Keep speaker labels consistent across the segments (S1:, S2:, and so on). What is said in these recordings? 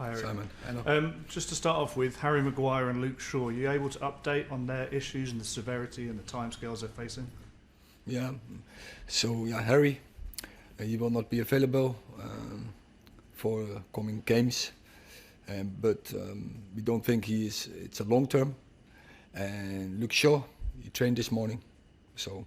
S1: Hi, Erik.
S2: Simon.
S1: Just to start off with, Harry Maguire and Luke Shaw, are you able to update on their issues and the severity and the timescales they're facing?
S2: Yeah, so Harry, he will not be available for coming games, but we don't think it's a long term. And Luke Shaw, he trained this morning, so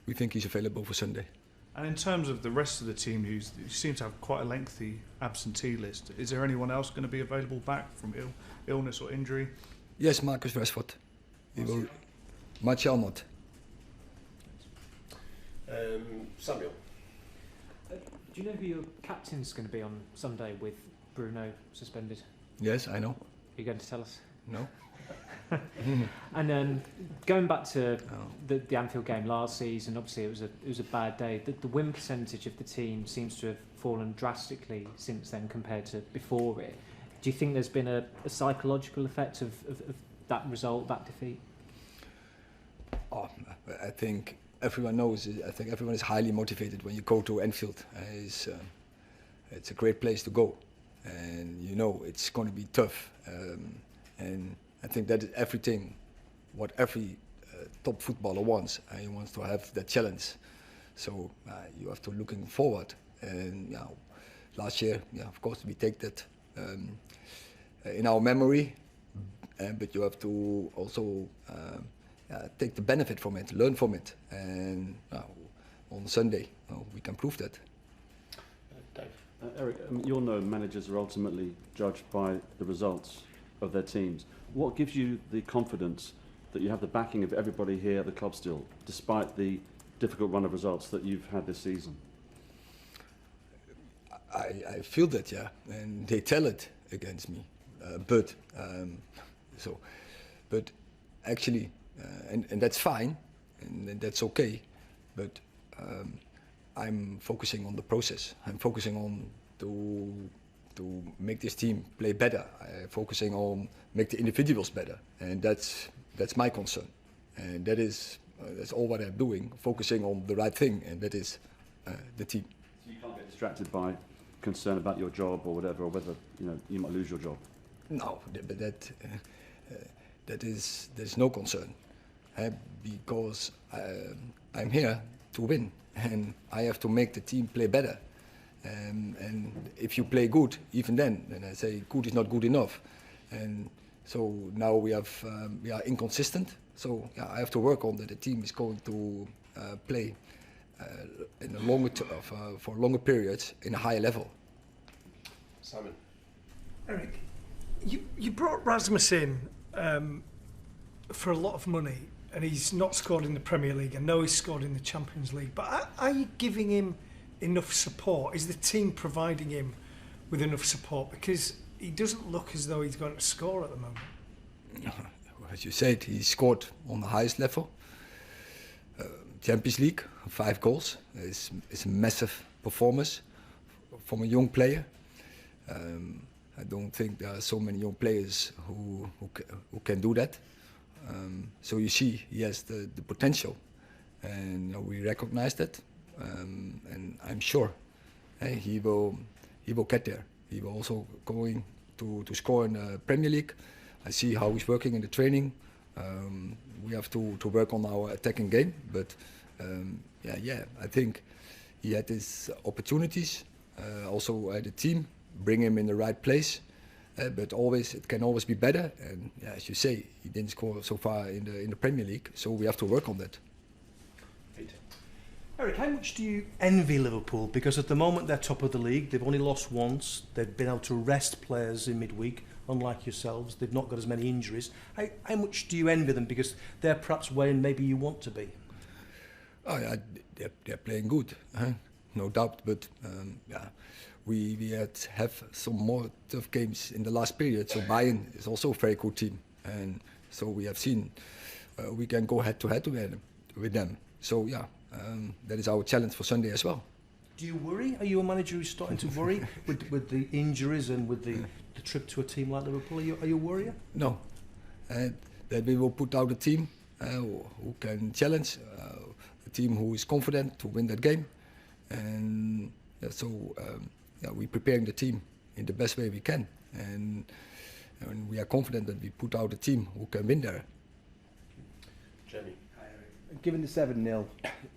S2: we think he's available for Sunday.
S1: And in terms of the rest of the team, who seem to have quite a lengthy absentee list, is there anyone else going to be available back from illness or injury?
S2: Yes, Marcus Rashford. Martial not.
S3: Samuel.
S4: Do you know who your captain's going to be on Sunday with Bruno suspended?
S2: Yes, I know.
S4: Are you going to tell us?
S2: No.
S4: And then going back to the Anfield game last season, obviously it was a bad day. The win percentage of the team seems to have fallen drastically since then compared to before it. Do you think there's been a psychological effect of that result, that defeat?
S2: Oh, I think everyone knows. I think everyone is highly motivated when you go to Anfield. It's a great place to go, and you know it's going to be tough. And I think that is everything what every top footballer wants. He wants to have that challenge. So you have to looking forward. And last year, of course, we take that in our memory, but you have to also take the benefit from it, learn from it, and on Sunday we can prove that.
S3: Dave.
S5: Erik, you'll know managers are ultimately judged by the results of their teams. What gives you the confidence that you have the backing of everybody here at the club still, despite the difficult run of results that you've had this season?
S2: I feel that, and they tell it against me, but actually, and that's fine, and that's okay, but I'm focusing on the process. I'm focusing on to make this team play better. I'm focusing on make the individuals better, and that's my concern, and that's all what I'm doing, focusing on the right thing, and that is the team.
S5: So you can't get distracted by concern about your job or whatever, or whether you might lose your job.
S2: No, but there's no concern, because I'm here to win, and I have to make the team play better. And if you play good, even then I say good is not good enough. And so now we are inconsistent. So I have to work on that. The team is going to play in a for longer periods in a higher level.
S3: Simon.
S6: Erik, you brought Rasmus in for a lot of money, and he's not scored in the Premier League. I know he's scored in the Champions League, but are you giving him enough support? Is the team providing him with enough support? Because he doesn't look as though he's going to score at the moment.
S2: As you said, he scored on the highest level. Champions League, 5 goals. It's a massive performance from a young player. I don't think there are so many young players who can do that. So you see, he has the potential, and we recognize that. And I'm sure he will get there. He will also going to score in the Premier League. I see how he's working in the training. We have to work on our attacking game, but I think he had his opportunities. Also the team bring him in the right place, but it can always be better. And as you say, he didn't score so far in the Premier League, so we have to work on that.
S7: Erik, how much do you envy Liverpool? Because at the moment they're top of the league. They've only lost once. They've been able to rest players in midweek, unlike yourselves. They've not got as many injuries. How much do you envy them? Because they're perhaps where maybe you want to be.
S2: Oh yeah, they're playing good, no doubt. But we have some more tough games in the last period. So Bayern is also a very good team, and so we have seen we can go head to head with them. So that is our challenge for Sunday as well.
S7: Do you worry? Are you a manager who's starting to worry with the injuries and with the trip to a team like Liverpool? Are you a worrier?
S2: No. That we will put out a team who can challenge, a team who is confident to win that game. And we're preparing the team in the best way we can. And we are confident that we put out a team who can win there.
S3: Jamie.
S8: Given the 7-0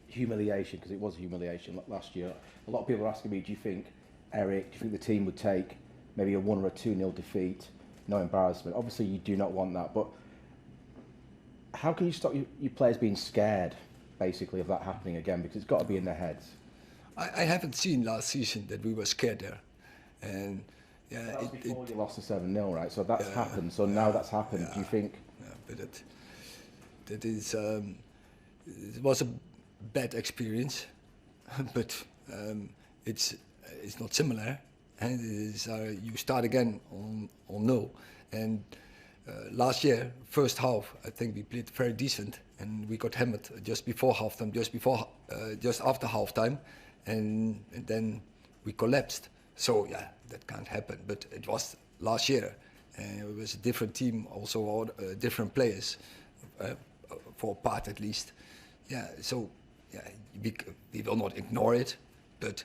S8: humiliation, because it was a humiliation last year, a lot of people are asking me, do you think, Erik, do you think the team would take maybe a 1 or a 2-0 defeat, no embarrassment? Obviously you do not want that, but how can you stop your players being scared, basically, of that happening again? Because it's got to be in their heads.
S2: I haven't seen last season that we were scared there. And yeah,
S8: that was before you lost the 7-0, right? So that's happened. So now that's happened. Do you think?
S2: Yeah, but that is it was a bad experience, but it's not similar. And it is, you start again on 0. And last year, first half, I think we played very decent, and we got hammered just before halftime, just after halftime, and then we collapsed. So yeah, that can't happen. But it was last year, and it was a different team, also all, different players, for a part at least. Yeah, so yeah, we will not ignore it, but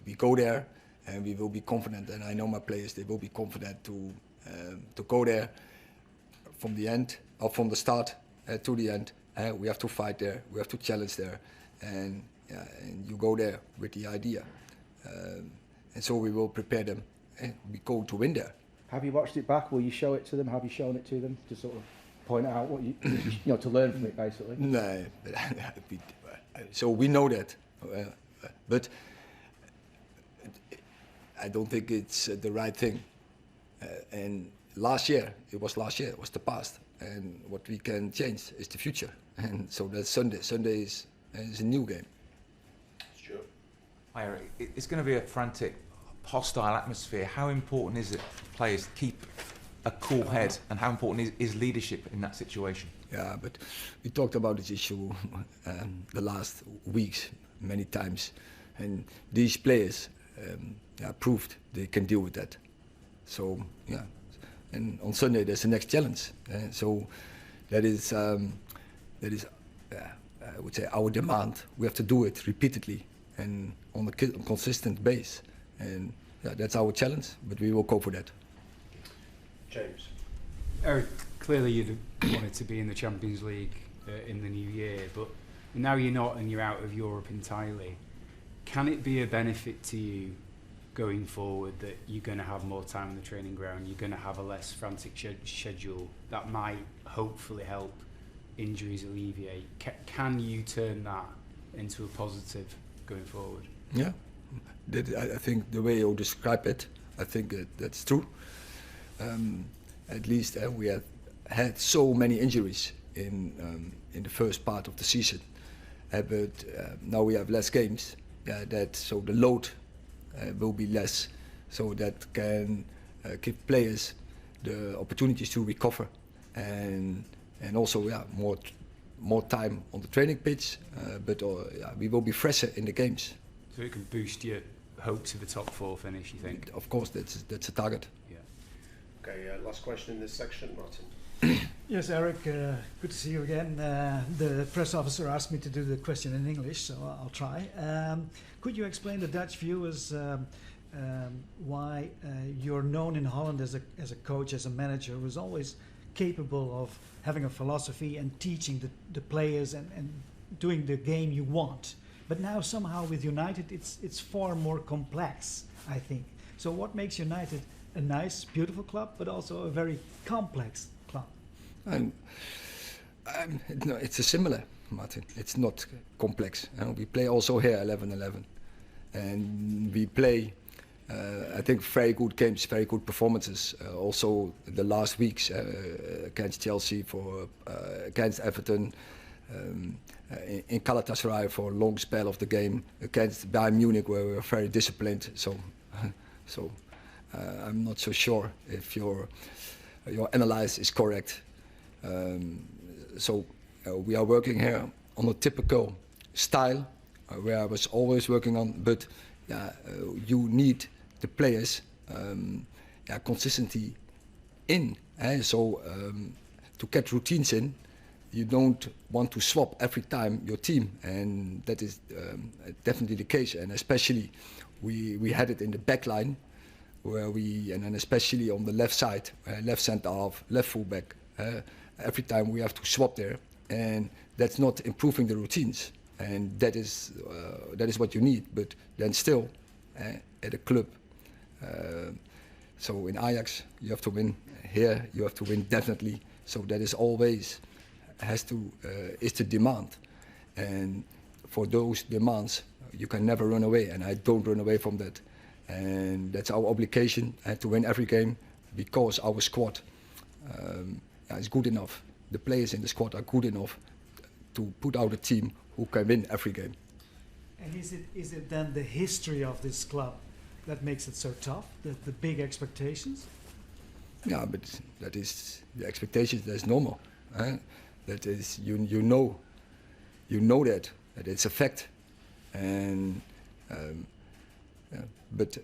S2: we go there, and we will be confident. And I know my players; they will be confident to go there from the end, or from the start to the end. We have to fight there. We have to challenge there, and you go there with the idea. And so we will prepare them, and we go to win there.
S8: Have you watched it back? Will you show it to them? Have you shown it to them to sort of point out what you know, to learn from it, basically?
S2: No, so we know that, but I don't think it's the right thing. And last year, it was the past, and what we can change is the future. And so that's Sunday. Sunday is a new game.
S9: Hi Erik, it's going to be a frantic, hostile atmosphere. How important is it for players to keep a cool head, and how important is leadership in that situation?
S2: Yeah, but we talked about this issue the last weeks many times, and these players proved they can deal with that. So yeah, and on Sunday there's the next challenge. So that is I would say our demand. We have to do it repeatedly and on a consistent base, and yeah, that's our challenge. But we will go for that.
S3: James.
S10: Erik, clearly you'd wanted to be in the Champions League in the new year, but now you're not and you're out of Europe entirely. Can it be a benefit to you going forward that you're going to have more time on the training ground, you're going to have a less frantic schedule that might hopefully help injuries alleviate? Can you turn that into a positive going forward?
S2: Yeah, I think the way you describe it, I think that's true. At least we have had so many injuries in the first part of the season, but now we have less games. So the load will be less, so that can give players the opportunities to recover, and also more time on the training pitch. But we will be fresher in the games.
S10: So it can boost your hopes of a top 4 finish, you think?
S2: Of course, that's a target.
S10: Yeah.
S3: Okay, last question in this section, Martin.
S11: Yes, Erik, good to see you again. The press officer asked me to do the question in English, so I'll try. Could you explain the Dutch viewers why you're known in Holland as a coach, as a manager who's always capable of having a philosophy and teaching the players and doing the game you want? But now somehow with United it's far more complex, I think. So what makes United a nice, beautiful club, but also a very complex club?
S2: No, it's a similar, Martin. It's not complex. We play also here 11-11, and we play, I think, very good games, very good performances. Also, the last weeks against Chelsea, against Everton, in Galatasaray for a long spell of the game, against Bayern Munich, where we were very disciplined. So I'm not so sure if your analysis is correct. We are working here on a typical style where I was always working on, but you need the players consistency in. To get routines in, you don't want to swap every time your team, and that is definitely the case. And especially we had it in the back line, where and then especially on the left side, left centre half, left fullback, every time we have to swap there, and that's not improving the routines, and that is what you need. But then still, at a club, so in Ajax you have to win. Here you have to win definitely. So that is always is the demand, and for those demands you can never run away, and I don't run away from that. And that's our obligation, to win every game, because our squad is good enough. The players in the squad are good enough to put out a team who can win every game.
S11: And is it then the history of this club that makes it so tough? The big expectations?
S2: Yeah, but that is the expectations. That's normal. That is you know that it's a fact, and. But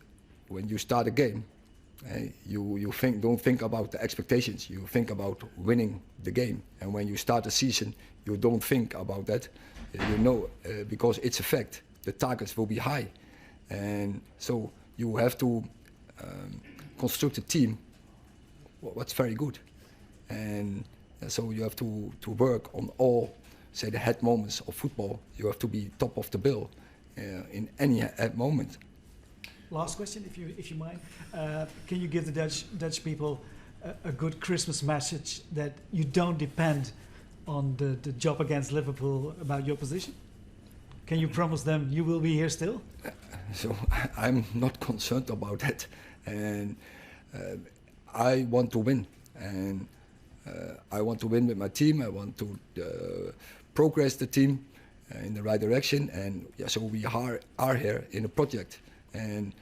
S2: when you start a game, you don't think about the expectations. You think about winning the game. And when you start a season, you don't think about that. You know, because it's a fact. The targets will be high, and so you have to construct a team what's very good, and so you have to work on all, say, the head moments of football. You have to be top of the bill in any head moment.
S11: Last question, if you mind. Can you give the Dutch people a good Christmas message that you don't depend on the job against Liverpool about your position? Can you promise them you will be here still?
S2: So I'm not concerned about that, and I want to win, and I want to win with my team. I want to progress the team in the right direction, and so we are here in a project. And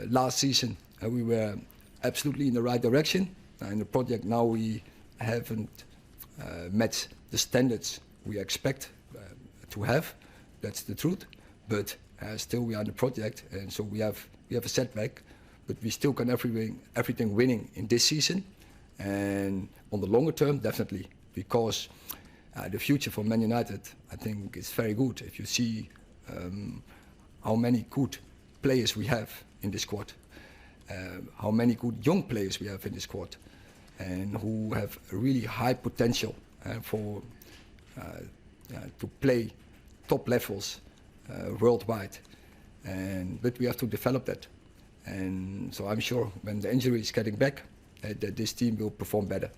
S2: last season we were absolutely in the right direction. In the project now we haven't met the standards we expect to have. That's the truth. But still we are in the project, and so we have a setback. But we still can everything winning in this season, and on the longer term definitely, because the future for Man United I think is very good. If you see how many good players we have in this squad, how many good young players we have in this squad, and who have a really high potential for to play top levels worldwide, but we have to develop that, and so I'm sure when the injury is getting back that this team will perform better.